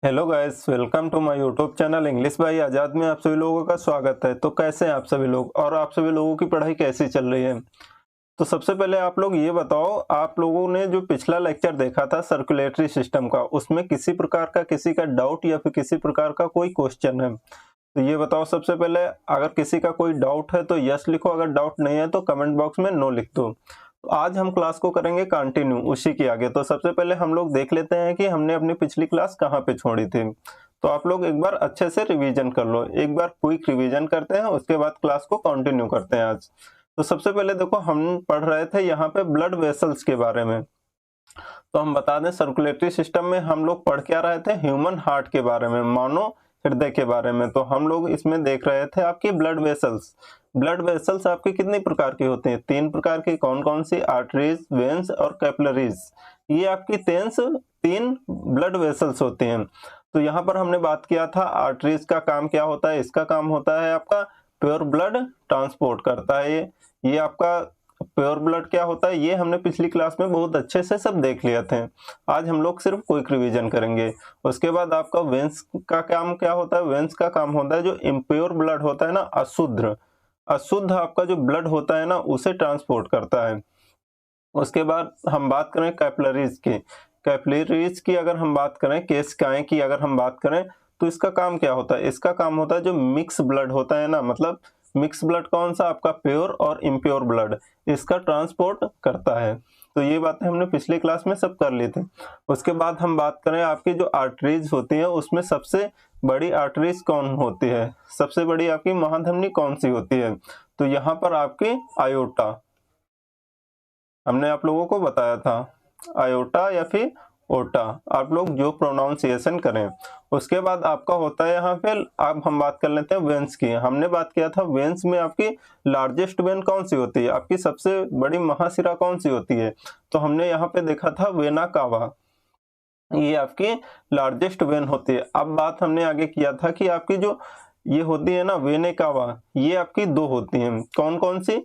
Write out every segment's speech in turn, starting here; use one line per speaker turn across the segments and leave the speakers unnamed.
Hello guys, welcome to my YouTube channel English by Azad में आप सभी लोगों का स्वागत है। तो कैसे हैं आप सभी लोग और आप सभी लोगों की पढ़ाई कैसी चल रही है। तो सबसे पहले आप लोग ये बताओ, आप लोगों ने जो पिछला लेक्चर देखा था सर्कुलेटरी सिस्टम का, उसमें किसी प्रकार का किसी का डाउट या फिर किसी प्रकार का कोई क्वेश्चन है तो ये बताओ। सबसे पहले अगर किसी का कोई डाउट है तो यस लिखो, अगर डाउट नहीं है तो कमेंट बॉक्स में नो लिख दो। तो आज हम क्लास को करेंगे कंटिन्यू उसी के आगे। तो सबसे पहले हम लोग देख लेते हैं कि हमने अपनी पिछली क्लास कहाँ पे छोड़ी थी। तो आप लोग एक बार अच्छे से रिवीजन कर लो, एक बार क्विक रिवीजन करते हैं, उसके बाद क्लास को कंटिन्यू करते हैं आज। तो सबसे पहले देखो, हम पढ़ रहे थे यहाँ पे ब्लड वेसल्स के बारे में। तो हम बता दें, सर्कुलेटरी सिस्टम में हम लोग पढ़ क्या रहे थे, ह्यूमन हार्ट के बारे में, मानव हृदय के बारे में। तो हम लोग इसमें देख रहे थे आपकी ब्लड वेसल्स। ब्लड वेसल्स आपकी कितनी प्रकार की होती हैं? 3 प्रकार की। कौन कौन सी? आर्टरीज, वेन्स और कैपिलरीज। ये आपकी 3 ब्लड वेसल्स होती हैं। तो यहाँ पर हमने बात किया था आर्टरीज का काम क्या होता है। इसका काम होता है आपका प्योर ब्लड ट्रांसपोर्ट करता है। ये आपका प्योर ब्लड क्या होता है ये हमने पिछली क्लास में बहुत अच्छे से सब देख लिया थे। आज हम लोग सिर्फ क्विक रिवीजन करेंगे। उसके बाद आपका वेंस का काम क्या होता है? वेंस का काम होता है जो इम्प्योर ब्लड होता है ना, अशुद्ध आपका जो ब्लड होता है ना, उसे ट्रांसपोर्ट करता है। उसके बाद हम बात करें कैपिलरीज की। कैपिलरीज की अगर हम बात करें, केशिकाएं की अगर हम बात करें, तो इसका काम क्या होता है? इसका काम होता है जो मिक्स ब्लड होता है ना, मतलब मिक्स ब्लड कौन सा? आपका प्योर और इम्प्योर ब्लड, इसका ट्रांसपोर्ट करता है। तो ये बातें हमने पिछली क्लास में सब कर ली थी। उसके बाद हम बात करें आपकी जो आर्टरीज होती है, उसमें सबसे बड़ी आर्टरीज कौन होती है? सबसे बड़ी आपकी महाधमनी कौन सी होती है? तो यहाँ पर आपकी आयोटा, हमने आप लोगों को बताया था, आयोटा या फिर ओटा, आप लोग जो प्रोनाउंसिएशन करें। उसके बाद आपका होता है यहाँ पे, अब हम बात कर लेते हैं वेन्स की। हमने बात किया था वेन्स में आपकी लार्जेस्ट वेन कौन सी होती है, आपकी सबसे बड़ी महाशिरा कौन सी होती है? तो हमने यहाँ पे देखा था वेना कावा, ये आपकी लार्जेस्ट वेन होती है। अब बात हमने आगे किया था कि आपकी जो ये होती है ना वेने कावा, ये आपकी 2 होती हैं। कौन कौन सी?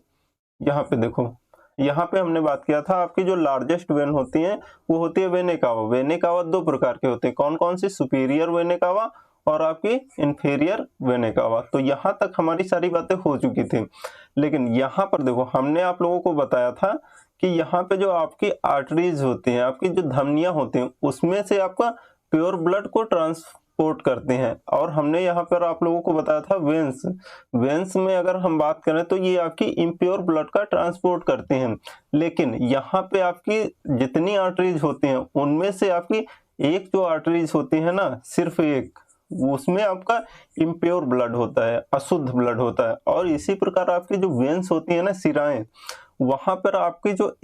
यहाँ पे देखो, यहाँ पे हमने बात किया था आपकी जो लार्जेस्ट वेन होती हैं वो होती है वेने कावा। वेने कावा 2 प्रकार के होते हैं। कौन कौन सी? सुपीरियर वेने कावा और आपकी इंफीरियर वेने कावा। तो यहाँ तक हमारी सारी बातें हो चुकी थी। लेकिन यहाँ पर देखो, हमने आप लोगों को बताया था कि यहाँ पे जो आपकी आर्टरीज होती हैं, आपकी जो धमनियां होती हैं, उसमें से आपका प्योर ब्लड को ट्रांसपोर्ट करते हैं। और हमने यहाँ पर आप लोगों को बताया था वेन्स। वेन्स में अगर हम बात करें तो ये आपकी इम्प्योर ब्लड का ट्रांसपोर्ट करते हैं। लेकिन यहाँ पे आपकी जितनी आर्टरीज होती हैं उनमें से आपकी एक जो आर्टरीज होती है ना, सिर्फ एक, उसमें आपका इम्प्योर ब्लड होता है, अशुद्ध ब्लड होता है। और इसी प्रकार आपकी जो वेन्स होती है ना, शिराएं, वहां पर आपकी जो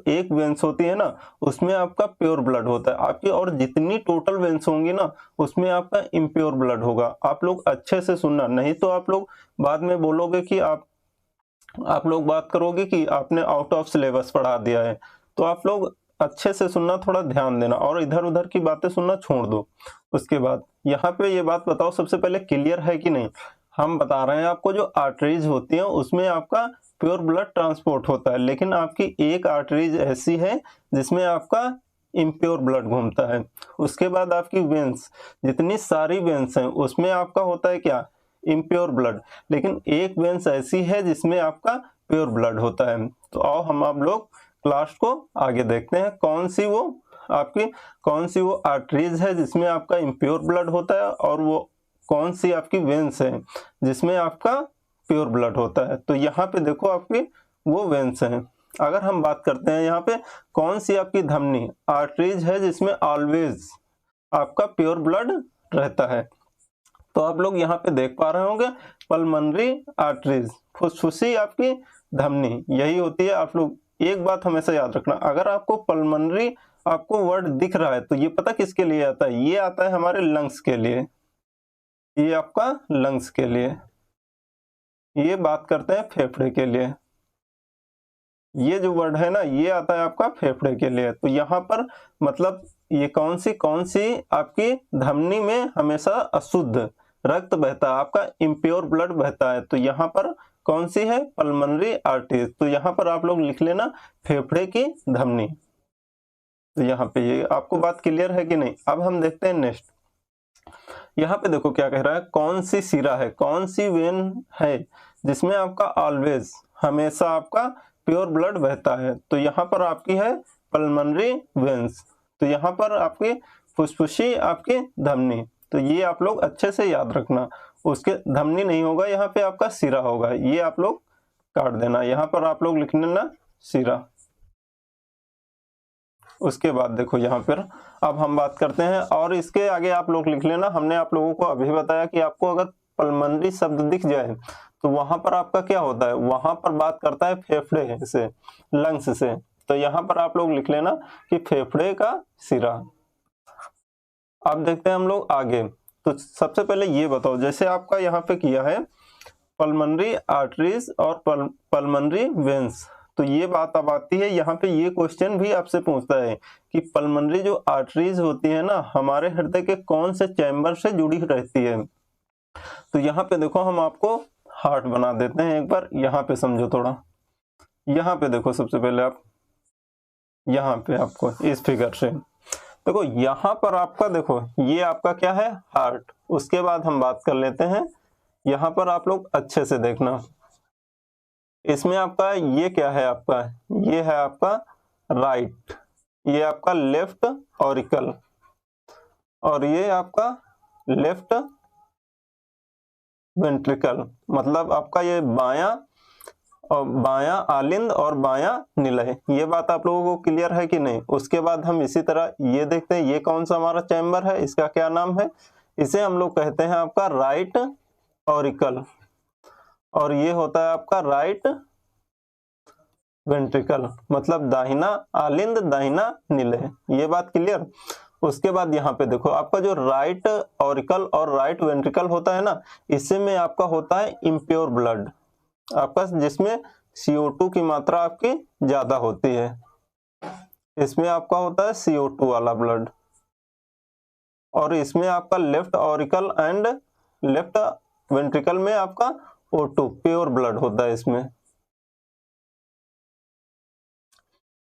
एक वेन्स होती है ना, उसमें आपका प्योर ब्लड होता है आपकी, और जितनी टोटल वेन्स होंगी ना, उसमें आपका इम्प्योर ब्लड होगा। आप लोग अच्छे से सुनना, नहीं तो आप लोग बाद में बोलोगे कि आप लोग बात करोगे कि आपने आउट ऑफ सिलेबस पढ़ा दिया है। तो आप लोग अच्छे से सुनना, थोड़ा ध्यान देना और इधर उधर की बातें सुनना छोड़ दो। उसके बाद यहाँ पे ये बात बताओ, सबसे पहले क्लियर है कि नहीं? हम बता रहे हैं आपको जो आर्टरीज होती है उसमें आपका प्योर ब्लड ट्रांसपोर्ट होता है, लेकिन आपकी एक आर्टरीज ऐसी है जिसमें आपका इम्प्योर ब्लड घूमता है। उसके बाद आपकी वेन्स, जितनी सारी वेन्स हैं उसमें आपका होता है क्या? Impure blood. लेकिन एक वेन्स ऐसी है जिसमें आपका प्योर ब्लड होता है। तो आओ हम आप लोग क्लास को आगे देखते हैं, कौन सी वो आर्टरीज है जिसमें आपका इम्प्योर ब्लड होता है, और वो कौन सी आपकी वेन्स है जिसमें आपका प्योर ब्लड होता है। तो यहाँ पे देखो आपकी वो वेन्स हैं। अगर हम बात करते हैं यहाँ पे कौन सी आपकी धमनी आर्टरीज है जिसमें ऑलवेज आपका प्योर ब्लड रहता है, तो आप लोग यहाँ पे देख पा रहे होंगे पल्मोनरी आर्टरीज, फुसफुसी आपकी धमनी यही होती है। आप लोग एक बात हमेशा याद रखना, अगर आपको पल्मोनरी आपको वर्ड दिख रहा है तो ये पता किसके लिए आता है? ये आता है हमारे लंग्स के लिए, ये आपका लंग्स के लिए। ये बात करते हैं फेफड़े के लिए, ये जो वर्ड है ना ये आता है आपका फेफड़े के लिए। तो यहाँ पर मतलब ये कौन सी आपकी धमनी में हमेशा अशुद्ध रक्त बहता है, आपका इम्प्योर ब्लड बहता है। तो यहाँ पर कौन सी है? Pulmonary arteries. तो यहाँ पर आप लोग लिख लेना फेफड़े की धमनी। तो यहाँ पे ये आपको बात क्लियर है कि नहीं। अब हम देखते हैं नेक्स्ट। यहाँ पे देखो क्या कह रहा है, कौन सी सिरा है, कौन सी वेन है जिसमें आपका ऑलवेज हमेशा आपका प्योर ब्लड बहता है। तो यहाँ पर आपकी है पल्मोनरी वेन्स। तो यहाँ पर आपकी फुसफुसी आपकी धमनी। तो ये आप लोग अच्छे से याद रखना, उसके धमनी नहीं होगा, यहाँ पे आपका सिरा होगा, ये आप लोग काट देना। यहाँ पर आप लोग लिख लेना सिरा। उसके बाद देखो यहाँ पर अब हम बात करते हैं, और इसके आगे आप लोग लिख लेना, हमने आप लोगों को अभी बताया कि आपको अगर पल्मोनरी शब्द दिख जाए तो वहां पर आपका क्या होता है, वहां पर बात करता है फेफड़े से, लंग्स से। तो यहाँ पर आप लोग लिख लेना कि फेफड़े का सिरा। अब देखते हैं हम लोग आगे। तो सबसे पहले ये बताओ, जैसे आपका यहाँ पे किया है पल्मोनरी आर्टरीज और पल्मोनरी वेन्स, तो ये बात अब आती है यहाँ पे, ये क्वेश्चन भी आपसे पूछता है कि पल्मोनरी जो आर्टरीज होती है ना, हमारे हृदय के कौन से चैम्बर से जुड़ी रहती है। तो यहाँ पे देखो हम आपको हार्ट बना देते हैं एक बार, यहाँ पे समझो थोड़ा। यहाँ पे देखो सबसे पहले आप, यहाँ पे आपको इस फिगर से देखो, यहाँ पर आपका देखो ये आपका क्या है, हार्ट। उसके बाद हम बात कर लेते हैं, यहाँ पर आप लोग अच्छे से देखना, इसमें आपका ये क्या है, आपका ये है आपका राइट, ये आपका लेफ्ट ऑरिकल, और ये आपका लेफ्ट वेंट्रिकल, मतलब आपका ये बायां, और बायां आलिंद और बायां निलय। ये बात आप लोगों को क्लियर है कि नहीं। उसके बाद हम इसी तरह ये देखते हैं, ये कौन सा हमारा चैम्बर है, इसका क्या नाम है, इसे हम लोग कहते हैं आपका राइट ऑरिकल, और ये होता है आपका राइट वेंट्रिकल, मतलब दाहिना आलिंद दाहिना निलय। ये बात क्लियर। उसके बाद यहाँ पे देखो आपका जो राइट ऑरिकल और राइट वेंट्रिकल होता है ना, इससे में आपका होता है इम्प्योर ब्लड आपका, जिसमें CO2 की मात्रा आपकी ज्यादा होती है, इसमें आपका होता है CO2 वाला ब्लड। और इसमें आपका left auricle and left ventricle में आपका O2 प्योर ब्लड होता है इसमें।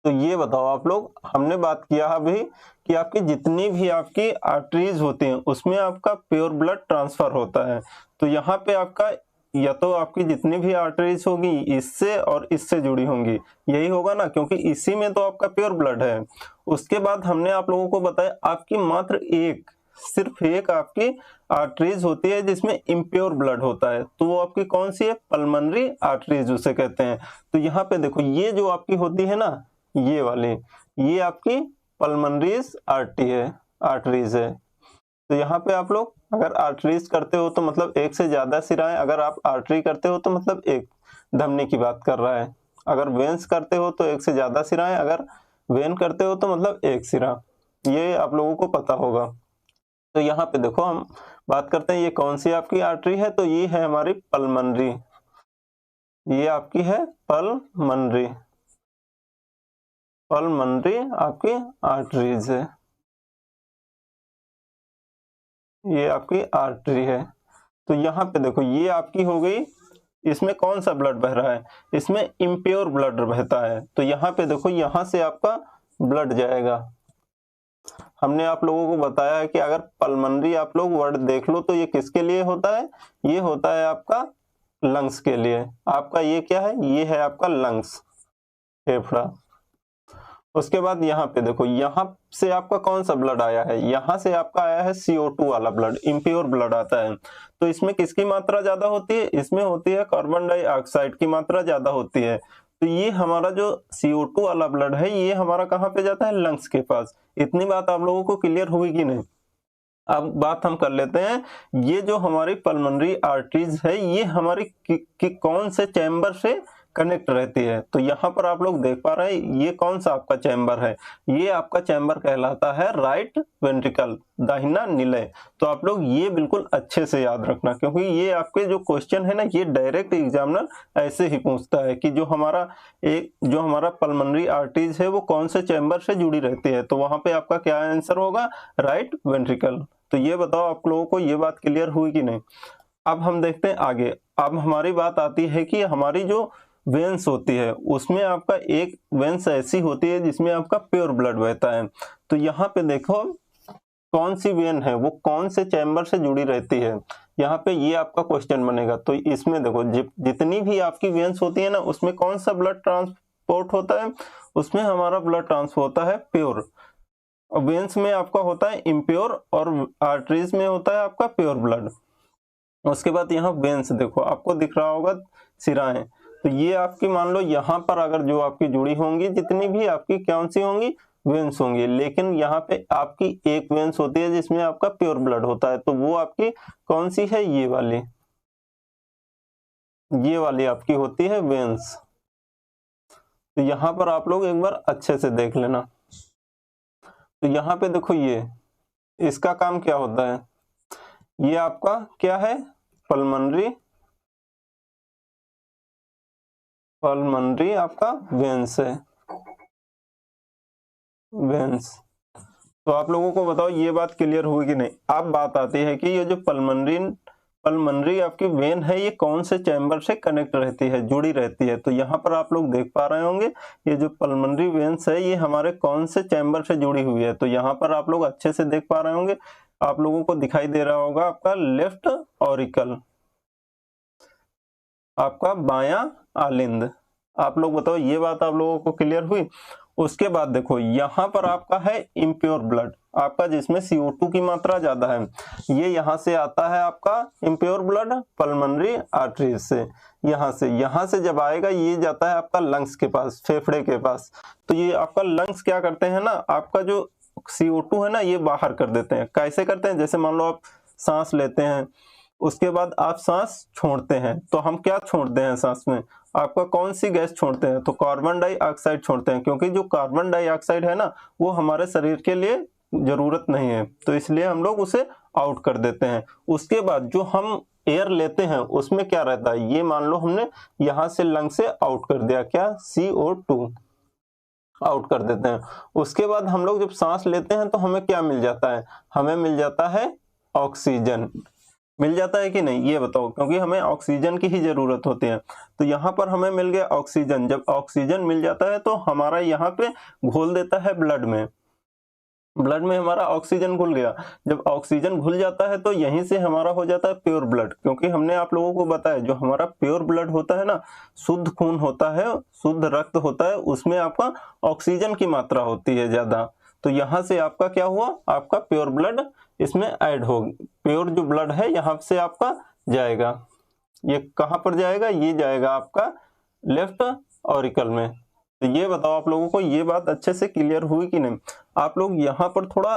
तो ये बताओ आप लोग, हमने बात किया अभी कि आपकी जितनी भी आपकी आर्टरीज होती हैं उसमें आपका प्योर ब्लड ट्रांसफर होता है। तो यहाँ पे आपका या तो आपकी जितनी भी आर्टरीज होगी इससे और इससे जुड़ी होंगी, यही होगा ना, क्योंकि इसी में तो आपका प्योर ब्लड है। उसके बाद हमने आप लोगों को बताया आपकी मात्र एक, सिर्फ एक आपकी आर्टरीज होती है जिसमें इम्प्योर ब्लड होता है। तो वो आपकी कौन सी है, पल्मोनरी आर्टरीज उसे कहते हैं। तो यहाँ पे देखो ये जो आपकी होती है ना, ये वाली, ये आपकी पल्मोनरीज आर्टरीज है। तो यहाँ पे आप लोग अगर आर्टरीज करते हो तो मतलब एक से ज्यादा सिराएं, अगर आप आर्टरी करते हो तो मतलब एक धमनी की बात कर रहा है, अगर वेन्स करते हो तो एक से ज्यादा सिराएं, अगर वेन करते हो तो मतलब एक सिरा, ये आप लोगों को पता होगा। तो यहाँ पे देखो हम बात करते हैं ये कौन सी आपकी आर्टरी है, तो ये है हमारी पल्मोनरी, ये आपकी है पल्मोनरी आपकी आर्टरीज है, ये आपकी आर्टरी है। तो यहाँ पे देखो ये आपकी हो गई, इसमें कौन सा ब्लड बह रहा है, इसमें इम्प्योर ब्लड बहता है। तो यहाँ पे देखो यहाँ से आपका ब्लड जाएगा। हमने आप लोगों को बताया है कि अगर पल्मोनरी आप लोग वर्ड देख लो तो ये किसके लिए होता है, ये होता है आपका लंग्स के लिए। आपका ये क्या है, ये है आपका लंग्स, फेफड़ा। उसके बाद यहाँ पे देखो, यहाँ से आपका कौन सा ब्लड आया है, यहाँ से आपका आया है CO2 वाला ब्लड, इम्प्योर ब्लड आता है। तो इसमें किसकी मात्रा ज्यादा होती है, इसमें होती है कार्बन डाइऑक्साइड की मात्रा ज्यादा होती है। तो ये हमारा जो CO2 वाला ब्लड है ये हमारा कहाँ पे जाता है, लंग्स के पास। इतनी बात आप लोगों को क्लियर हुई कि नहीं। अब बात हम कर लेते हैं, ये जो हमारी पल्मोनरी आर्टरीज है ये हमारी कौन से चैम्बर से कनेक्ट रहती है। तो यहाँ पर आप लोग देख पा रहे हैं ये कौन सा आपका चैम्बर है, ये आपका चैम्बर कहलाता है राइट वेंट्रिकल, दाहिना निलय। तो आप लोग ये बिल्कुल अच्छे से याद रखना, क्योंकि ये आपके जो क्वेश्चन है ना, ये डायरेक्ट एग्जामिनर ऐसे ही पूछता है कि जो हमारा पल्मोनरी आर्टरीज है वो कौन से चैम्बर से जुड़ी रहती है। तो वहां पे आपका क्या आंसर होगा, राइट वेंट्रिकल। तो ये बताओ आप लोगों को ये बात क्लियर हुई कि नहीं। अब हम देखते हैं आगे। अब हमारी बात आती है कि हमारी जो वेन्स होती है उसमें आपका एक वेन्स ऐसी होती है जिसमें आपका प्योर ब्लड बहता है। तो यहाँ पे देखो कौन सी वेन है वो कौन से चैम्बर से जुड़ी रहती है, यहाँ पे ये आपका क्वेश्चन बनेगा। तो इसमें देखो जितनी भी आपकी वेन्स होती है ना उसमें कौन सा ब्लड ट्रांसपोर्ट होता है, उसमें हमारा ब्लड ट्रांसफर होता है प्योर। वेन्स में आपका होता है इम्प्योर और आर्टरीज में होता है आपका प्योर ब्लड। उसके बाद यहाँ वेन्स देखो आपको दिख रहा होगा सिराएं, तो ये आपकी मान लो यहाँ पर अगर जो आपकी जुड़ी होंगी जितनी भी आपकी कौन सी होंगी वेन्स होंगी, लेकिन यहाँ पे आपकी एक वेन्स होती है जिसमें आपका प्योर ब्लड होता है, तो वो आपकी कौन सी है, ये वाली आपकी होती है वेन्स। तो यहाँ पर आप लोग एक बार अच्छे से देख लेना। तो यहाँ पे देखो ये इसका काम क्या होता है, ये आपका क्या है पल्मनरी आपका वेन्स है, वेन्स। तो आप लोगों को बताओ ये बात क्लियर हुई कि नहीं। अब बात आती है कि ये जो पल्मनरी आपकी वेन है ये कौन से चैम्बर से कनेक्ट रहती है, जुड़ी रहती है। तो यहाँ पर आप लोग देख पा रहे होंगे ये जो पल्मनरी वेन्स है ये हमारे कौन से चैम्बर से जुड़ी हुई है। तो यहाँ पर आप लोग अच्छे से देख पा रहे होंगे, आप लोगों को दिखाई दे रहा होगा आपका लेफ्ट ऑरिकल, आपका बायां आलिंद। आप लोग बताओ ये बात आप लोगों को क्लियर हुई। उसके बाद देखो यहाँ पर आपका है इम्प्योर ब्लड, आपका जिसमें CO2 की मात्रा ज्यादा है, ये यहाँ से आता है आपका इम्प्योर ब्लड पल्मनरी आर्टरीज से। यहाँ से जब आएगा ये जाता है आपका लंग्स के पास, फेफड़े के पास। तो ये आपका लंग्स क्या करते हैं ना, आपका जो CO2 है ना ये बाहर कर देते हैं। कैसे करते हैं, जैसे मान लो आप सांस लेते हैं उसके बाद आप सांस छोड़ते हैं, तो हम क्या छोड़ते हैं सांस में, आपका कौन सी गैस छोड़ते हैं, तो कार्बन डाइऑक्साइड छोड़ते हैं, क्योंकि जो कार्बन डाइऑक्साइड है ना वो हमारे शरीर के लिए जरूरत नहीं है, तो इसलिए हम लोग उसे आउट कर देते हैं। उसके बाद जो हम एयर लेते हैं उसमें क्या रहता है, ये मान लो हमने यहाँ से लंग से आउट कर दिया, क्या CO2 आउट कर देते हैं। उसके बाद हम लोग जब सांस लेते हैं तो हमें क्या मिल जाता है, हमें मिल जाता है ऑक्सीजन, मिल जाता है कि नहीं ये बताओ, क्योंकि हमें ऑक्सीजन की ही जरूरत होती है। तो यहाँ पर हमें मिल गया ऑक्सीजन, जब ऑक्सीजन मिल जाता है तो हमारा यहाँ पे घोल देता है ब्लड में हमारा ऑक्सीजन घुल गया। जब ऑक्सीजन घुल जाता है तो यहीं से हमारा हो जाता है प्योर ब्लड, क्योंकि हमने आप लोगों को बताया जो हमारा प्योर ब्लड होता है ना, शुद्ध खून होता है, शुद्ध रक्त होता है, उसमें आपका ऑक्सीजन की मात्रा होती है ज्यादा। तो यहाँ से आपका क्या हुआ, आपका प्योर ब्लड इसमें ऐड हो, प्योर जो ब्लड है यहाँ से आपका जाएगा, ये कहाँ पर जाएगा, ये जाएगा आपका लेफ्ट ऑरिकल में। तो ये बताओ आप लोगों को ये बात अच्छे से क्लियर हुई कि नहीं। आप लोग यहाँ पर थोड़ा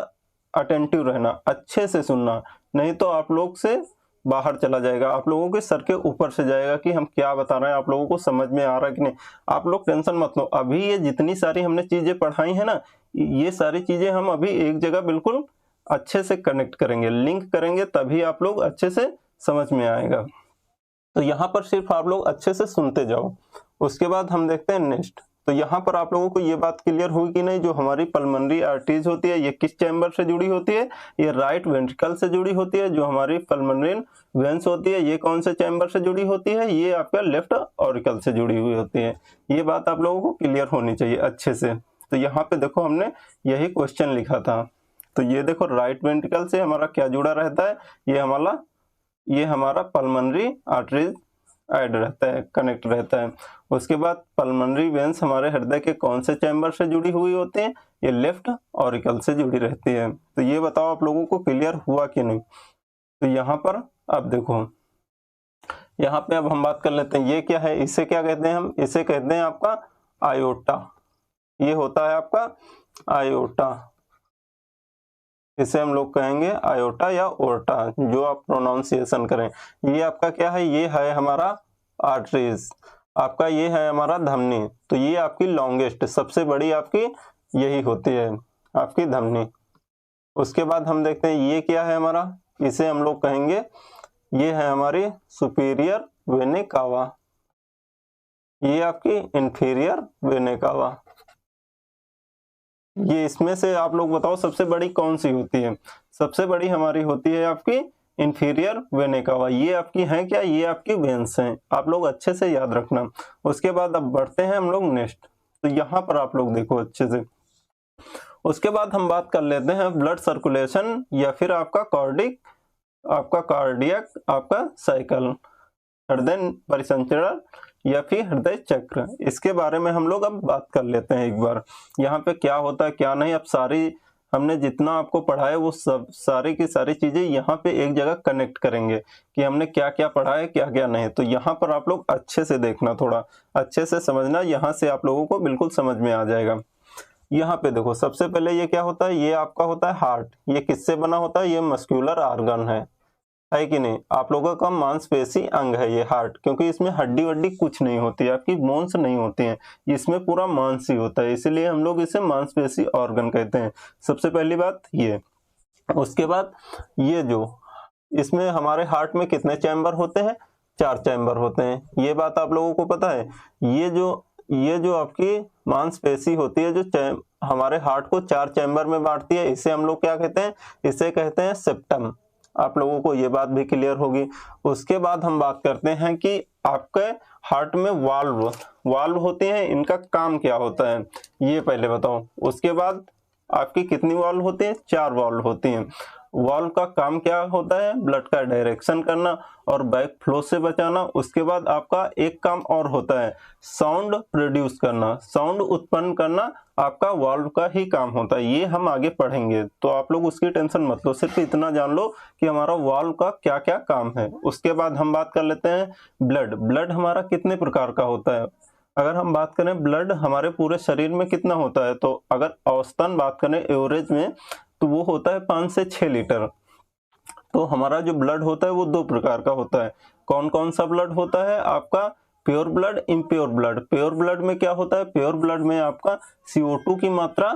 अटेंटिव रहना, अच्छे से सुनना, नहीं तो आप लोग से बाहर चला जाएगा, आप लोगों के सर के ऊपर से जाएगा कि हम क्या बता रहे हैं, आप लोगों को समझ में आ रहा है कि नहीं। आप लोग टेंशन मत लो, अभी ये जितनी सारी हमने चीजें पढ़ाई है ना, ये सारी चीजें हम अभी एक जगह बिल्कुल अच्छे से कनेक्ट करेंगे, लिंक करेंगे, तभी आप लोग अच्छे से समझ में आएगा। तो यहाँ पर सिर्फ आप लोग अच्छे से सुनते जाओ। उसके बाद हम देखते हैं नेक्स्ट। तो यहाँ पर आप लोगों को ये बात क्लियर हुई कि नहीं, जो हमारी पल्मनरी आर्टरीज होती है ये किस चैम्बर से जुड़ी होती है, ये राइट वेंट्रिकल से जुड़ी होती है। जो हमारी पल्मनरी वेन्स होती है ये कौन से चैम्बर से जुड़ी होती है, ये आपका लेफ्ट ऑरिकल से जुड़ी हुई होती है। ये बात आप लोगों को क्लियर होनी चाहिए अच्छे से। तो यहाँ पे देखो हमने यही क्वेश्चन लिखा था। तो ये देखो राइट वेंट्रिकल से हमारा क्या जुड़ा रहता है, ये हमारा पल्मनरी आर्टरीज ऐड रहता है, कनेक्ट रहता है। उसके बाद पल्मनरी वेन्स हमारे हृदय के कौन से चैम्बर से जुड़ी हुई होती हैं, ये लेफ्ट ऑरिकल से जुड़ी रहती है। तो ये बताओ आप लोगों को क्लियर हुआ कि नहीं। तो यहाँ पर अब देखो, यहाँ पे अब हम बात कर लेते हैं ये क्या है, इसे क्या कहते हैं, हम इसे कहते हैं आपका आयोटा। ये होता है आपका आयोटा, इसे हम लोग कहेंगे आयोटा या ओर्टा, जो आप प्रोनाउंसिएशन करें। ये आपका क्या है, ये है हमारा आर्टरीज, आपका ये है हमारा धमनी। तो ये आपकी लॉन्गेस्ट सबसे बड़ी आपकी यही होती है आपकी धमनी। उसके बाद हम देखते हैं ये क्या है हमारा, इसे हम लोग कहेंगे ये है हमारी सुपीरियर वेना कावा, ये आपकी इंफीरियर वेना कावा। ये इसमें से आप लोग बताओ सबसे बड़ी कौन सी होती है, सबसे बड़ी हमारी होती है आपकी इंफीरियर वेना कावा, ये आपकी हैं क्या, ये आपकी वेन्स हैं, आप लोग अच्छे से याद रखना। उसके बाद अब बढ़ते हैं हम लोग नेक्स्ट, तो यहाँ पर आप लोग देखो अच्छे से। उसके बाद हम बात कर लेते हैं ब्लड सर्कुलेशन या फिर आपका कार्डियक आपका साइकिल, हृदय परिसंचरण या फिर हृदय चक्र, इसके बारे में हम लोग अब बात कर लेते हैं एक बार। यहाँ पे क्या होता है क्या नहीं, अब सारी हमने जितना आपको पढ़ा है वो सब सारी की सारी चीजें यहाँ पे एक जगह कनेक्ट करेंगे कि हमने क्या क्या पढ़ा है क्या क्या नहीं। तो यहाँ पर आप लोग अच्छे से देखना, थोड़ा अच्छे से समझना, यहाँ से आप लोगों को बिल्कुल समझ में आ जाएगा। यहाँ पे देखो सबसे पहले ये क्या होता है, ये आपका होता है हार्ट। ये किससे बना होता है, ये मस्क्यूलर ऑर्गन है कि नहीं, आप लोगों का मांसपेशी अंग है ये हार्ट, क्योंकि इसमें हड्डी वड्डी कुछ नहीं होती है, आपकी बोन्स नहीं होती हैं, इसमें पूरा मांस ही होता है, इसीलिए हम लोग इसे मांसपेशी ऑर्गन कहते हैं। सबसे पहली बात ये। उसके बाद ये जो इसमें हमारे हार्ट में कितने चैम्बर होते हैं, 4 चैम्बर होते हैं, ये बात आप लोगों को पता है। ये जो आपकी मांसपेशी होती है जो हमारे हार्ट को 4 चैम्बर में बांटती है, इसे हम लोग क्या कहते हैं, इसे कहते हैं सेप्टम। आप लोगों को ये बात भी क्लियर होगी। उसके बाद हम बात करते हैं कि आपके हार्ट में वाल्व होते हैं, इनका काम क्या होता है ये पहले बताओ। उसके बाद आपकी कितनी वाल्व होती है, 4 वाल्व होती हैं। वाल्व का काम क्या होता है, ब्लड का डायरेक्शन करना और बैक फ्लो से बचाना। उसके बाद आपका एक काम और होता है, साउंड प्रोड्यूस करना, साउंड उत्पन्न करना आपका वाल्व का ही काम होता है। ये हम आगे पढ़ेंगे, तो आप लोग उसकी टेंशन मत लो, सिर्फ इतना जान लो कि हमारा वाल्व का क्या क्या काम है। उसके बाद हम बात कर लेते हैं ब्लड हमारा कितने प्रकार का होता है। अगर हम बात करें ब्लड हमारे पूरे शरीर में कितना होता है, तो अगर औसतन बात करें एवरेज में, तो वो होता है 5 से 6 लीटर। तो हमारा जो ब्लड होता है वो 2 प्रकार का होता है। कौन कौन सा ब्लड होता है आपका, pure blood, impure blood. Pure blood में क्या होता है, प्योर ब्लड में आपका CO2 की मात्रा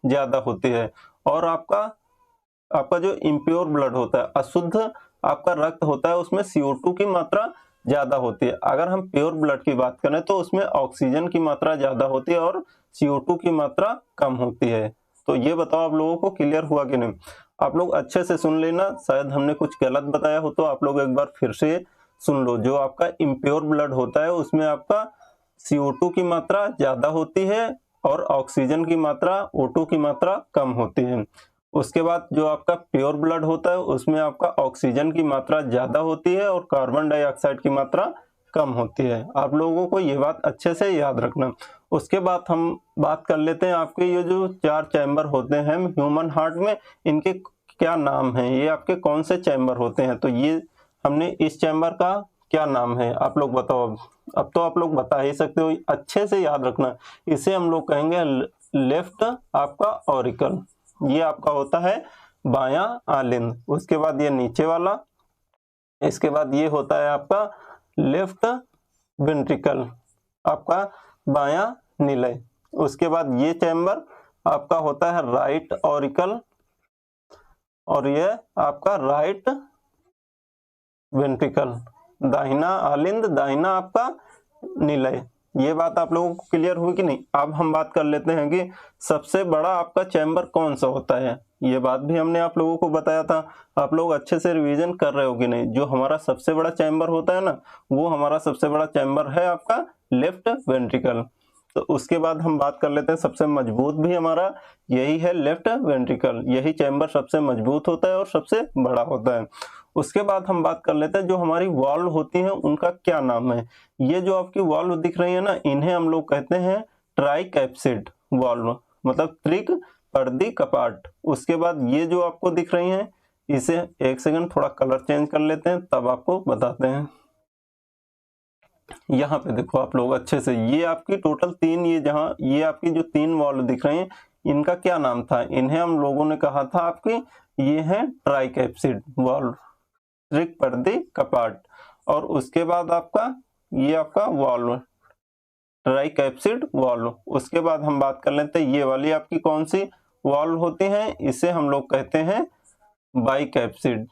ज्यादा होती है, और आपका जो इम्प्योर ब्लड होता है, अशुद्ध आपका रक्त होता है, उसमें CO2 की मात्रा ज्यादा होती है। अगर हम प्योर ब्लड की बात करें तो उसमें ऑक्सीजन की मात्रा ज्यादा होती है और CO2 की मात्रा कम होती है। तो ये बताओ आप लोगों को क्लियर हुआ कि नहीं। आप लोग अच्छे से सुन लेना, शायद हमने कुछ गलत बताया हो तो आप लोग एक बार फिर से सुन लो। जो आपका इम्प्योर ब्लड होता है उसमें आपका CO2 की मात्रा ज्यादा होती है और ऑक्सीजन की मात्रा, O2 की मात्रा कम होती है। उसके बाद जो आपका प्योर ब्लड होता है उसमें आपका ऑक्सीजन की मात्रा ज्यादा होती है और कार्बन डाइऑक्साइड की मात्रा कम होती है। आप लोगों को ये बात अच्छे से याद रखना। उसके बाद हम बात कर लेते हैं आपके ये जो 4 चैम्बर होते हैं ह्यूमन हार्ट में, इनके क्या नाम है, ये आपके कौन से चैम्बर होते हैं। तो ये हमने इस चैम्बर का क्या नाम है आप लोग बताओ। अब तो आप लोग बता ही सकते हो, अच्छे से याद रखना। इसे हम लोग कहेंगे लेफ्ट आपका ऑरिकल, ये आपका होता है बायां आलिंद। उसके बाद ये नीचे वाला, इसके बाद ये होता है आपका लेफ्ट वेंट्रिकल, आपका बायां निलय। उसके बाद ये चैम्बर आपका होता है राइट ऑरिकल और ये आपका राइट वेंट्रिकल, दाहिना आलिंद, दाहिना आपका निलय। ये बात आप लोगों को क्लियर हुई कि नहीं। अब हम बात कर लेते हैं कि सबसे बड़ा आपका चैम्बर कौन सा होता है। ये बात भी हमने आप लोगों को बताया था, आप लोग अच्छे से रिवीजन कर रहे हो कि नहीं। जो हमारा सबसे बड़ा चैम्बर होता है ना, वो हमारा सबसे बड़ा चैम्बर है आपका लेफ्ट वेंट्रिकल। तो उसके बाद हम बात कर लेते हैं सबसे मजबूत भी हमारा यही है लेफ्ट वेंट्रिकल, यही चैम्बर सबसे मजबूत होता है और सबसे बड़ा होता है। उसके बाद हम बात कर लेते हैं जो हमारी वाल्व होती हैं उनका क्या नाम है। ये जो आपकी वाल्व दिख रही है ना, इन्हें हम लोग कहते हैं ट्राइकैप्सिड वाल्व, मतलब त्रिक पर्दी कपाट। उसके बाद ये जो आपको दिख रही हैं, इसे एक सेकंड थोड़ा कलर चेंज कर लेते हैं तब आपको बताते हैं। यहाँ पे देखो आप लोग अच्छे से, ये आपकी टोटल 3, ये आपकी जो 3 वाल्व दिख रहे हैं इनका क्या नाम था। इन्हें हम लोगों ने कहा था आपकी ये है ट्राइकैप्सिड वाल्व, त्रिक पर्दी कपाट। और उसके बाद आपका ये आपका वाल्व ट्राइकैप्सिड वाल्व। उसके बाद हम बात कर लेते हैं ये वाली आपकी कौन सी वाल्व होती हैं, इसे हम लोग कहते हैं बाइकैप्सिड,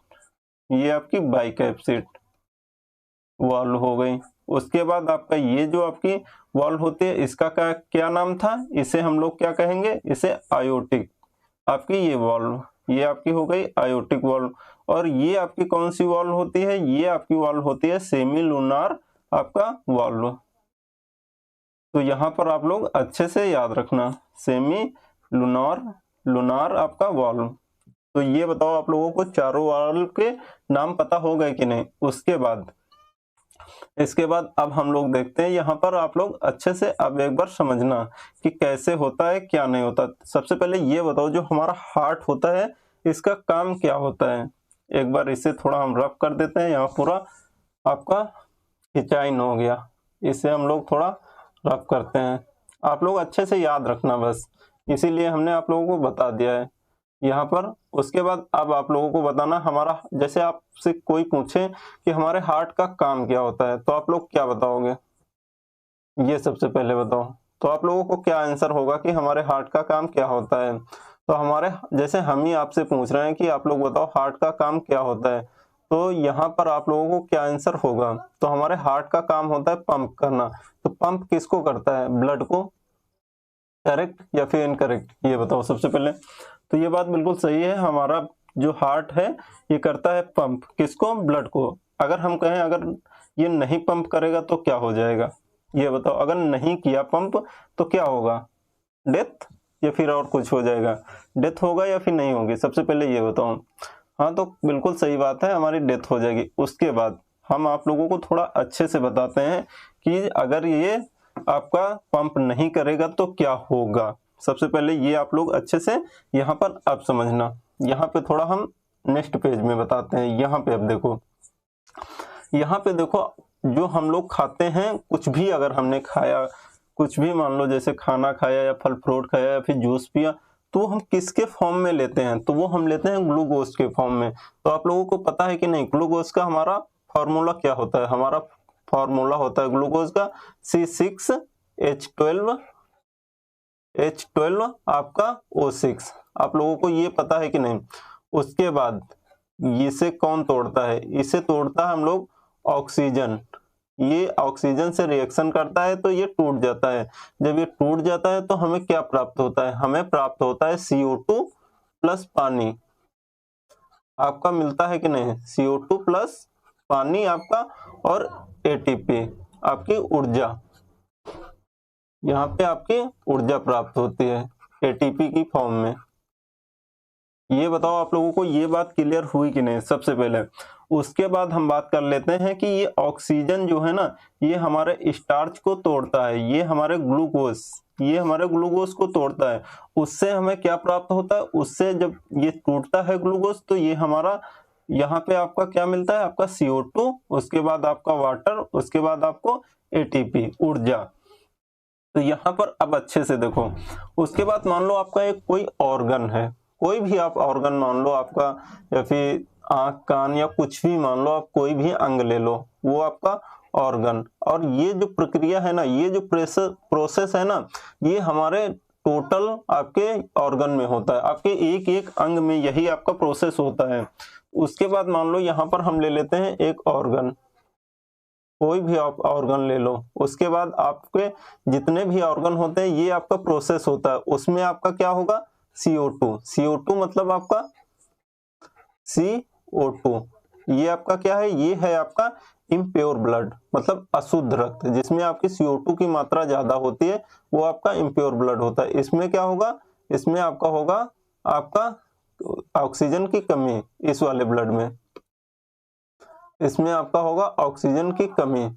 ये आपकी बाइकैप्सिड वाल्व हो गई। उसके बाद आपका ये जो आपकी वाल्व होती है इसका क्या नाम था, इसे हम लोग क्या कहेंगे, इसे आयोटिक, आपकी ये वाल्व ये आपकी हो गई आयोटिक वाल्व। और ये आपकी कौन सी वाल्व होती है, ये आपकी वाल्व होती है सेमी लूनार आपका वाल्व। तो यहाँ पर आप लोग अच्छे से याद रखना, सेमी लूनार आपका वाल्व। तो ये बताओ आप लोगों को चारों वाल्व के नाम पता हो गए कि नहीं। इसके बाद अब हम लोग देखते हैं, यहाँ पर आप लोग अच्छे से अब एक बार समझना कि कैसे होता है क्या नहीं होता। सबसे पहले ये बताओ, जो हमारा हार्ट होता है इसका काम क्या होता है। एक बार इसे थोड़ा हम रफ कर देते हैं, यहाँ पूरा आपका खिंचाइन हो गया, इसे हम लोग थोड़ा रफ करते हैं। आप लोग अच्छे से याद रखना बस, इसीलिए हमने आप लोगों को बता दिया है यहाँ पर। उसके बाद अब आप लोगों को बताना हमारा, जैसे आपसे कोई पूछे कि हमारे हार्ट का काम क्या होता है, तो आप लोग क्या बताओगे, ये सबसे पहले बताओ। तो आप लोगों को क्या आंसर होगा कि हमारे हार्ट का काम क्या होता है। तो हमारे, जैसे हम ही आपसे पूछ रहे हैं कि आप लोग बताओ हार्ट का काम क्या होता है, तो यहाँ पर आप लोगों को क्या आंसर होगा। तो हमारे हार्ट का काम होता है पंप करना। तो पंप किसको करता है, ब्लड को। करेक्ट या फिर इनकरेक्ट, ये बताओ सबसे पहले। तो ये बात बिल्कुल सही है, हमारा जो हार्ट है ये करता है पंप, किसको, ब्लड को। अगर हम कहें अगर ये नहीं पंप करेगा तो क्या हो जाएगा, ये बताओ। अगर नहीं किया पंप तो क्या होगा, डेथ या फिर और कुछ हो जाएगा, डेथ होगा या फिर नहीं होगी, सबसे पहले ये बताओ। हाँ तो बिल्कुल सही बात है, हमारी डेथ हो जाएगी। उसके बाद हम आप लोगों को थोड़ा अच्छे से बताते हैं कि अगर ये आपका पंप नहीं करेगा तो क्या होगा। सबसे पहले ये आप लोग अच्छे से यहाँ पर अब समझना। यहाँ पे थोड़ा हम नेक्स्ट पेज में बताते हैं। यहाँ पे अब देखो, यहाँ पे देखो, जो हम लोग खाते हैं कुछ भी, अगर हमने खाया कुछ भी, मान लो जैसे खाना खाया या फल फ्रूट खाया या फिर जूस पिया, तो हम किसके फॉर्म में लेते हैं, तो वो हम लेते हैं ग्लूकोज के फॉर्म में। तो आप लोगों को पता है कि नहीं ग्लूकोज का हमारा फॉर्मूला क्या होता है। हमारा फॉर्मूला होता है ग्लूकोज का C6H12 आपका O6। आप लोगों को ये पता है कि नहीं। उसके बाद इसे कौन तोड़ता है, इसे तोड़ता है हम लोग ऑक्सीजन। ये ऑक्सीजन से रिएक्शन करता है तो ये टूट जाता है। जब ये टूट जाता है तो हमें क्या प्राप्त होता है, हमें प्राप्त होता है CO2 प्लस पानी। आपका मिलता है कि नहीं, CO2 प्लस पानी आपका, और ATP आपकी ऊर्जा। यहाँ पे आपकी ऊर्जा प्राप्त होती है ATP की फॉर्म में। ये बताओ आप लोगों को ये बात क्लियर हुई कि नहीं सबसे पहले। उसके बाद हम बात कर लेते हैं कि ये ऑक्सीजन जो है ना, ये हमारे स्टार्च को तोड़ता है, ये हमारे ग्लूकोज को तोड़ता है। उससे हमें क्या प्राप्त होता है, उससे जब ये टूटता है ग्लूकोज तो ये हमारा, यहाँ पे आपका क्या मिलता है, आपका CO2, उसके बाद आपका वाटर, उसके बाद आपको ATP ऊर्जा। तो यहाँ पर अब अच्छे से देखो। उसके बाद मान लो आपका एक कोई ऑर्गन है, कोई भी आप ऑर्गन मान लो आपका, या फिर आंख कान या कुछ भी मान लो, आप कोई भी अंग ले लो, वो आपका ऑर्गन। और ये जो प्रक्रिया है ना, ये जो प्रोसेस है ना, ये हमारे टोटल आपके ऑर्गन में होता है, आपके एक एक अंग में यही आपका प्रोसेस होता है। उसके बाद मान लो यहाँ पर हम ले लेते हैं एक ऑर्गन, कोई भी आप ऑर्गन ले लो। उसके बाद आपके जितने भी ऑर्गन होते हैं ये आपका प्रोसेस होता है, उसमें आपका क्या होगा, CO2 मतलब आपका CO2। ये आपका क्या है, ये है आपका इम्प्योर ब्लड, मतलब अशुद्ध रक्त, जिसमें आपकी CO2 की मात्रा ज्यादा होती है, वो आपका इम्प्योर ब्लड होता है। इसमें क्या होगा, इसमें आपका होगा आपका ऑक्सीजन की कमी, इस वाले ब्लड में इसमें आपका होगा ऑक्सीजन की कमी।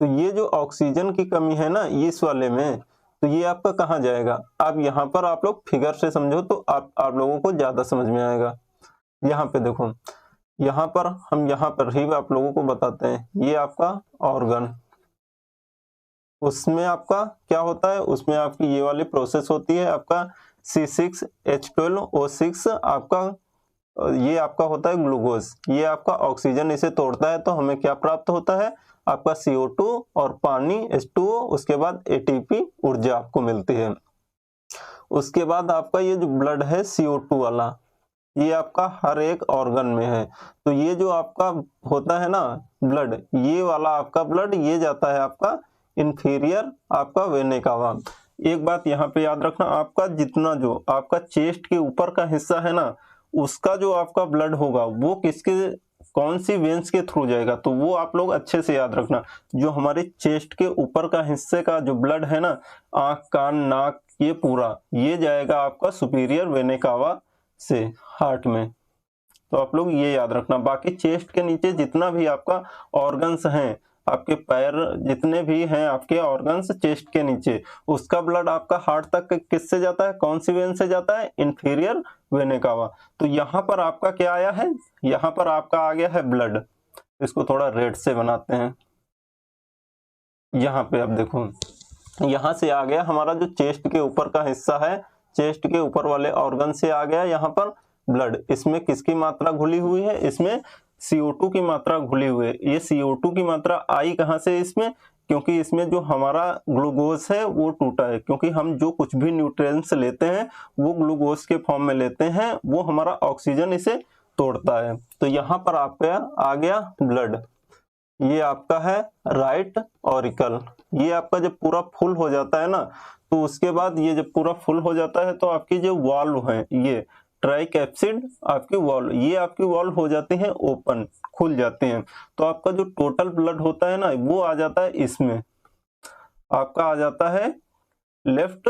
तो ये जो ऑक्सीजन की कमी है ना इस वाले में, तो ये आपका कहाँ जाएगा। अब यहाँ पर आप लोग फिगर से समझो तो आप लोगों को ज्यादा समझ में आएगा। यहाँ पे देखो, यहाँ पर हम यहाँ पर ही आप लोगों को बताते हैं, ये आपका ऑर्गन, उसमें आपका क्या होता है, उसमें आपकी ये वाली प्रोसेस होती है, आपका C6H12O6 आपका, ये आपका होता है ग्लूकोज, ये आपका ऑक्सीजन इसे तोड़ता है तो हमें क्या प्राप्त होता है, आपका CO2 और पानी H2O, उसके बाद ATP ऊर्जा आपको मिलती है। उसके बाद आपका ये जो ब्लड है CO2 वाला, ये आपका हर एक ऑर्गन में है। तो ये जो आपका होता है ना ब्लड, ये वाला आपका ब्लड ये जाता है आपका इंफीरियर आपका वेने कावा, एक बात यहाँ पे याद रखना, आपका जितना जो आपका चेस्ट के ऊपर का हिस्सा है ना, उसका जो आपका ब्लड होगा वो किसके कौन सी वेन्स के थ्रू जाएगा, तो वो आप लोग अच्छे से याद रखना। जो हमारे चेस्ट के ऊपर का हिस्से का जो ब्लड है ना, आंख कान नाक ये पूरा, ये जाएगा आपका सुपीरियर वेना कावा से हार्ट में। तो आप लोग ये याद रखना। बाकी चेस्ट के नीचे जितना भी आपका ऑर्गन्स हैं, आपके पैर जितने भी हैं आपके ऑर्गन्स चेस्ट के नीचे, उसका ब्लड आपका हार्ट तक किससे जाता है, कौन सी वेन से जाता है, इंफीरियर वेना कावा। तो यहाँ पर आपका क्या आया है, यहाँ पर आपका आ गया है ब्लड। इसको थोड़ा रेड से बनाते हैं। यहाँ पे आप देखो, यहाँ से आ गया हमारा जो चेस्ट के ऊपर का हिस्सा है, चेस्ट के ऊपर वाले ऑर्गन से आ गया यहाँ पर ब्लड। इसमें किसकी मात्रा घुली हुई है, इसमें CO2 की मात्रा घुली हुई है। ये CO2 की मात्रा आई कहाँ से इसमें, क्योंकि इसमें जो हमारा ग्लूकोज है वो टूटा है, क्योंकि हम जो कुछ भी न्यूट्रिएंट्स लेते हैं वो ग्लूकोज के फॉर्म में लेते हैं, वो हमारा ऑक्सीजन इसे तोड़ता है। तो यहाँ पर आपका आ गया ब्लड। ये आपका है राइट ऑरिकल। ये आपका जब पूरा फुल हो जाता है ना, तो उसके बाद ये जब पूरा फुल हो जाता है तो आपकी जो वाल्व है, ये ट्राइकैप्सिड आपकी वाल्व, ये आपकी वाल्व हो जाती है ओपन, खुल जाते हैं। तो आपका जो टोटल ब्लड होता है ना, वो आ जाता है इसमें, आपका आ जाता है लेफ्ट,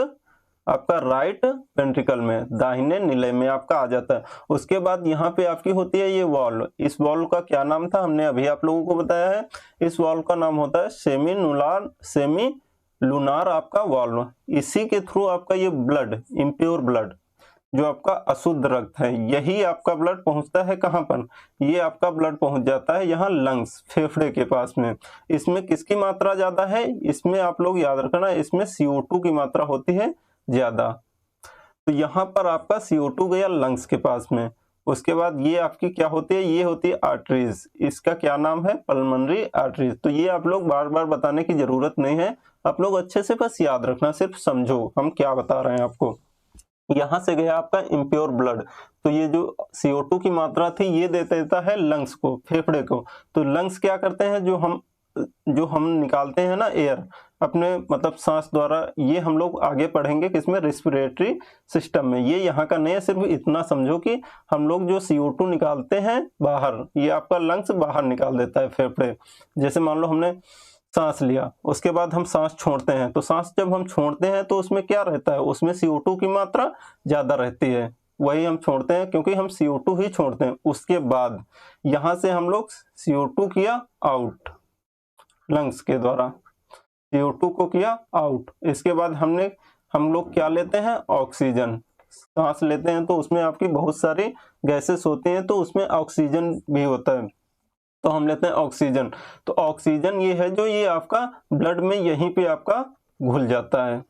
आपका राइट वेंट्रिकल में, दाहिने निलय में आपका आ जाता है। उसके बाद यहाँ पे आपकी होती है ये वाल्व। इस वाल्व का क्या नाम था, हमने अभी आप लोगों को बताया है। इस वाल्व का नाम होता है सेमी लूनार आपका वाल्व। इसी के थ्रू आपका ये ब्लड, इम्प्योर ब्लड, जो आपका अशुद्ध रक्त है, यही आपका ब्लड पहुंचता है कहाँ पर, ये आपका ब्लड पहुंच जाता है यहाँ लंग्स, फेफड़े के पास में। इसमें किसकी मात्रा ज्यादा है, इसमें आप लोग याद रखना, इसमें CO2 की मात्रा होती है ज्यादा। तो यहाँ पर आपका CO2 गया लंग्स के पास में। उसके बाद ये आपकी क्या होती है, ये होती है आर्टरीज। इसका क्या नाम है, पल्मोनरी आर्टरीज। तो ये आप लोग बार बार बताने की जरूरत नहीं है, आप लोग अच्छे से बस याद रखना, सिर्फ समझो हम क्या बता रहे हैं आपको। यहाँ से गया आपका इम्प्योर ब्लड। तो ये जो CO2 की मात्रा थी ये दे देता है लंग्स को, फेफड़े को। तो लंग्स क्या करते हैं, जो हम निकालते हैं ना एयर अपने मतलब सांस द्वारा, ये हम लोग आगे पढ़ेंगे किसमें, रेस्पिरेटरी सिस्टम में। ये यहाँ का नहीं है, सिर्फ इतना समझो कि हम लोग जो CO2 निकालते हैं बाहर, ये आपका लंग्स बाहर निकाल देता है फेफड़े। जैसे मान लो हमने सांस लिया, उसके बाद हम सांस छोड़ते हैं, तो सांस जब हम छोड़ते हैं तो उसमें क्या रहता है, उसमें CO2 की मात्रा ज्यादा रहती है, वही हम छोड़ते हैं क्योंकि हम CO2 ही छोड़ते हैं। उसके बाद यहाँ से हम लोग CO2 किया आउट, लंग्स के द्वारा CO2 को किया आउट। इसके बाद हम लोग क्या लेते हैं, ऑक्सीजन। सांस लेते हैं तो उसमें आपकी बहुत सारी गैसेस होती हैं, तो उसमें ऑक्सीजन भी होता है, तो हम लेते हैं ऑक्सीजन। तो ऑक्सीजन ये है जो ये आपका ब्लड में यहीं पे आपका घुल जाता है।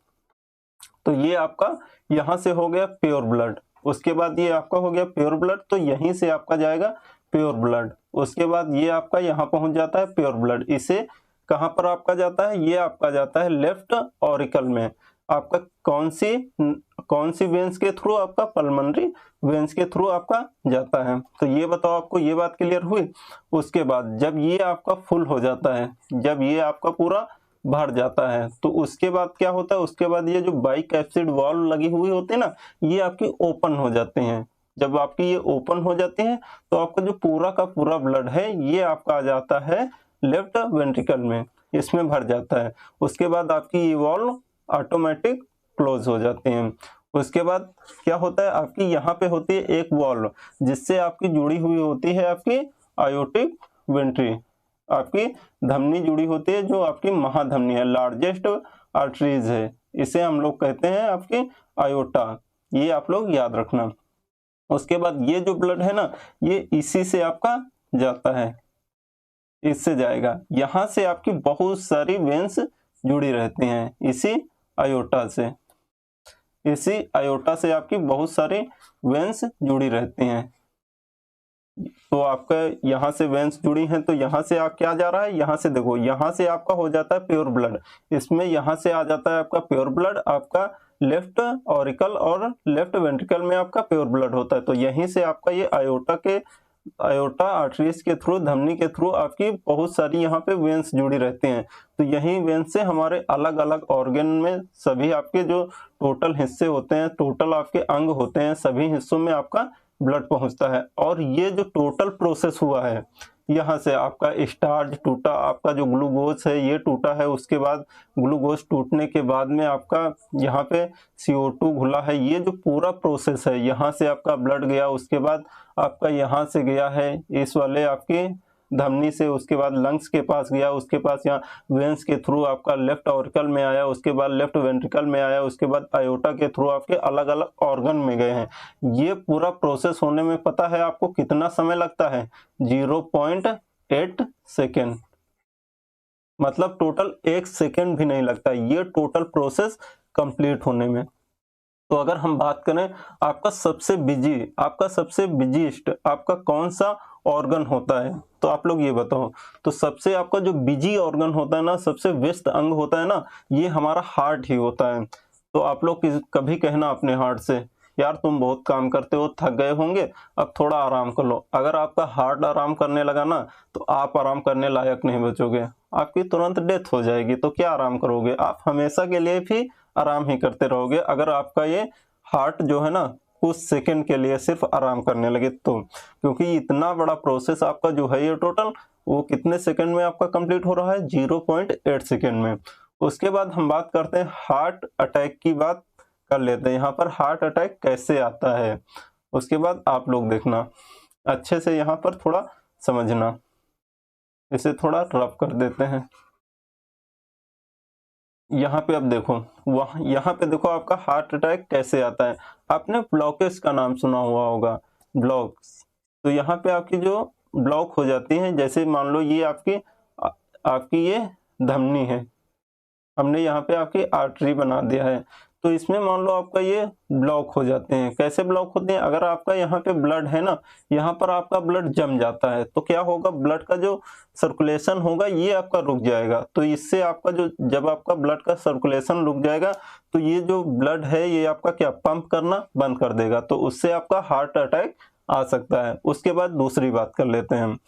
तो ये आपका यहाँ से हो गया प्योर ब्लड। उसके बाद ये आपका हो गया प्योर ब्लड, तो यहीं से आपका जाएगा प्योर ब्लड। उसके बाद ये आपका यहाँ पहुंच जाता है प्योर ब्लड। इसे कहाँ पर आपका जाता है, ये आपका जाता है लेफ्ट ऑरिकल में। आपका कौन सी वेन्स के थ्रू, आपका पल्मोनरी वेन्स के थ्रू आपका जाता है। तो ये बताओ आपको ये बात क्लियर हुई। उसके बाद जब ये आपका फुल हो जाता है, जब ये आपका पूरा भर जाता है, तो उसके बाद क्या होता है, उसके बाद ये जो बाइकैप्सिड वाल्व लगी हुई होती है ना, ये आपकी ओपन हो जाते हैं। जब आपकी ये ओपन हो जाती है तो आपका जो पूरा का पूरा ब्लड है ये आपका आ जाता है लेफ्ट वेंट्रिकल में, इसमें भर जाता है। उसके बाद आपकी ये वाल्व ऑटोमेटिक क्लोज हो जाते हैं। उसके बाद क्या होता है, आपकी यहाँ पे होती है एक वाल्व जिससे आपकी जुड़ी हुई होती है आपकी आयोटिक वेंट्री, आपकी धमनी जुड़ी होती है, जो आपकी महाधमनी है, लार्जेस्ट आर्टरीज है, इसे हम लोग कहते हैं आपकी आयोटा। ये आप लोग याद रखना। उसके बाद ये जो ब्लड है ना, ये इसी से आपका जाता है, इससे जाएगा। यहाँ से आपकी बहुत सारी वेन्स जुड़ी रहती हैं इसी आयोटा से, इसी आयोटा से आपकी बहुत सारी वेन्स जुड़ी रहती हैं। तो आपका यहाँ से वेन्स जुड़ी हैं, तो यहाँ से आप क्या जा रहा है, यहाँ से देखो, यहाँ से आपका हो जाता है प्योर ब्लड, इसमें यहाँ से आ जाता है आपका प्योर ब्लड, आपका लेफ्ट ऑरिकल और लेफ्ट वेंट्रिकल में आपका प्योर ब्लड होता है। तो यहीं से आपका ये आयोटा के आयोटा आर्टरीज के थ्रू, धमनी के थ्रू आपकी बहुत सारी यहाँ पे वेन्स जुड़ी रहती हैं। तो यही वेन्स से हमारे अलग अलग ऑर्गन में सभी आपके जो टोटल हिस्से होते हैं, टोटल आपके अंग होते हैं, सभी हिस्सों में आपका ब्लड पहुंचता है। और ये जो टोटल प्रोसेस हुआ है, यहाँ से आपका स्टार्च टूटा, आपका जो ग्लूकोज है ये टूटा है, उसके बाद ग्लूकोज टूटने के बाद में आपका यहाँ पे CO2 घुला है। ये जो पूरा प्रोसेस है, यहाँ से आपका ब्लड गया, उसके बाद आपका यहाँ से गया है इस वाले आपके धमनी से, उसके बाद लंग्स के पास गया, उसके पास यहाँ वेंस के थ्रू आपका लेफ्ट ऑरिकल में आया, उसके बाद लेफ्ट वेंट्रिकल में आया, उसके बाद आयोटा के थ्रू आपके अलग अलग ऑर्गन में गए हैं। ये पूरा प्रोसेस होने में पता है आपको कितना समय लगता है? 0.8 सेकेंड, मतलब टोटल 1 सेकेंड भी नहीं लगता ये टोटल प्रोसेस कंप्लीट होने में। तो अगर हम बात करें आपका सबसे बिजीस्ट आपका कौन सा ऑर्गन होता है, तो आप लोग ये बताओ। तो सबसे आपका जो बिजी ऑर्गन होता है ना, सबसे व्यस्त अंग होता है ना, ये हमारा हार्ट ही होता है। तो आप लोग कभी कहना अपने हार्ट से, यार तुम बहुत काम करते हो, थक गए होंगे, अब थोड़ा आराम कर लो। अगर आपका हार्ट आराम करने लगा ना, तो आप आराम करने लायक नहीं बचोगे, आपकी तुरंत डेथ हो जाएगी। तो क्या आराम करोगे? आप हमेशा के लिए भी आराम ही करते रहोगे अगर आपका ये हार्ट जो है ना कुछ सेकंड के लिए सिर्फ आराम करने लगे तो। क्योंकि इतना बड़ा प्रोसेस आपका जो है ये टोटल, वो कितने सेकंड में आपका कंप्लीट हो रहा है? 0.8 सेकंड में। उसके बाद हम बात करते हैं हार्ट अटैक की, बात कर लेते हैं यहाँ पर हार्ट अटैक कैसे आता है। उसके बाद आप लोग देखना अच्छे से, यहाँ पर थोड़ा समझना, इसे थोड़ा रफ कर देते हैं। यहाँ पे अब देखो, वहाँ यहाँ पे देखो आपका हार्ट अटैक कैसे आता है। आपने ब्लॉकेज का नाम सुना हुआ होगा, ब्लॉक्स। तो यहाँ पे आपकी जो ब्लॉक हो जाती है, जैसे मान लो ये आपकी ये धमनी है, हमने यहाँ पे आपकी आर्टरी बना दिया है, तो इसमें मान लो आपका ये ब्लॉक हो जाते हैं। कैसे ब्लॉक होते हैं? अगर आपका यहाँ पे ब्लड है ना, यहाँ पर आपका ब्लड जम जाता है, तो क्या होगा? ब्लड का जो सर्कुलेशन होगा ये आपका रुक जाएगा। तो इससे आपका जो, जब आपका ब्लड का सर्कुलेशन रुक जाएगा, तो ये जो ब्लड है ये आपका क्या पंप करना बंद कर देगा, तो उससे आपका हार्ट अटैक आ सकता है। उसके बाद दूसरी बात कर लेते हैं हम,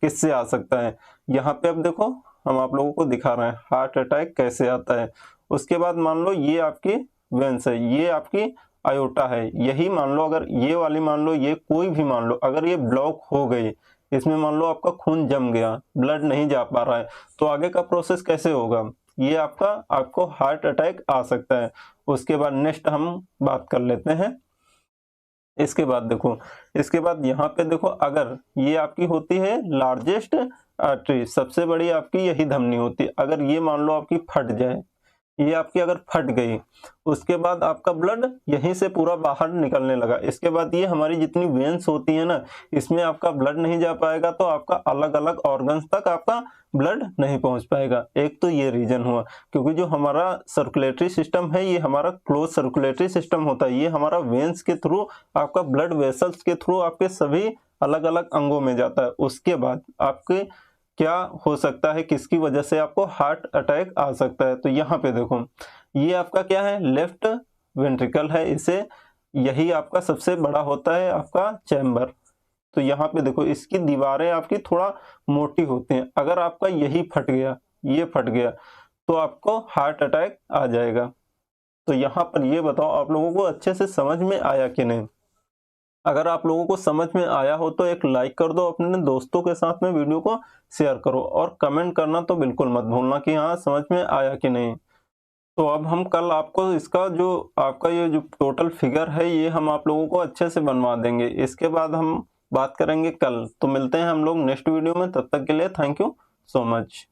किससे आ सकता है। यहाँ पे अब देखो हम आप लोगों को दिखा रहे हैं हार्ट अटैक कैसे आता है। उसके बाद मान लो ये आपकी वेंस है, ये आपकी आयोटा है, यही मान लो, अगर ये वाली मान लो, ये कोई भी मान लो, अगर ये ब्लॉक हो गई, इसमें मान लो आपका खून जम गया, ब्लड नहीं जा पा रहा है, तो आगे का प्रोसेस कैसे होगा? ये आपको हार्ट अटैक आ सकता है। उसके बाद नेक्स्ट हम बात कर लेते हैं। इसके बाद देखो, इसके बाद यहाँ पे देखो, अगर ये आपकी होती है लार्जेस्ट आर्टरी, सबसे बड़ी आपकी यही धमनी होती है। अगर ये मान लो आपकी फट जाए, ये आपकी अगर फट गई, उसके बाद आपका ब्लड यहीं से पूरा बाहर निकलने लगा, इसके बाद ये हमारी जितनी वेन्स होती है ना, इसमें आपका ब्लड नहीं जा पाएगा, तो आपका अलग अलग ऑर्गन्स तक आपका ब्लड नहीं पहुंच पाएगा। एक तो ये रीजन हुआ, क्योंकि जो हमारा सर्कुलेटरी सिस्टम है ये हमारा क्लोज सर्कुलेटरी सिस्टम होता है, ये हमारा वेन्स के थ्रू, आपका ब्लड वेसल्स के थ्रू आपके सभी अलग अलग अंगों में जाता है। उसके बाद आपके क्या हो सकता है, किसकी वजह से आपको हार्ट अटैक आ सकता है? तो यहाँ पे देखो, ये आपका क्या है? लेफ्ट वेंट्रिकल है, इसे यही आपका सबसे बड़ा होता है आपका चैम्बर। तो यहाँ पे देखो इसकी दीवारें आपकी थोड़ा मोटी होती हैं, अगर आपका यही फट गया, ये फट गया, तो आपको हार्ट अटैक आ जाएगा। तो यहाँ पर ये बताओ आप लोगों को अच्छे से समझ में आया कि नहीं? अगर आप लोगों को समझ में आया हो तो एक लाइक कर दो, अपने दोस्तों के साथ में वीडियो को शेयर करो, और कमेंट करना तो बिल्कुल मत भूलना कि हाँ समझ में आया कि नहीं। तो अब हम कल आपको इसका जो आपका ये जो टोटल फिगर है ये हम आप लोगों को अच्छे से बनवा देंगे। इसके बाद हम बात करेंगे कल। तो मिलते हैं हम लोग नेक्स्ट वीडियो में, तब तक के लिए थैंक यू सो मच।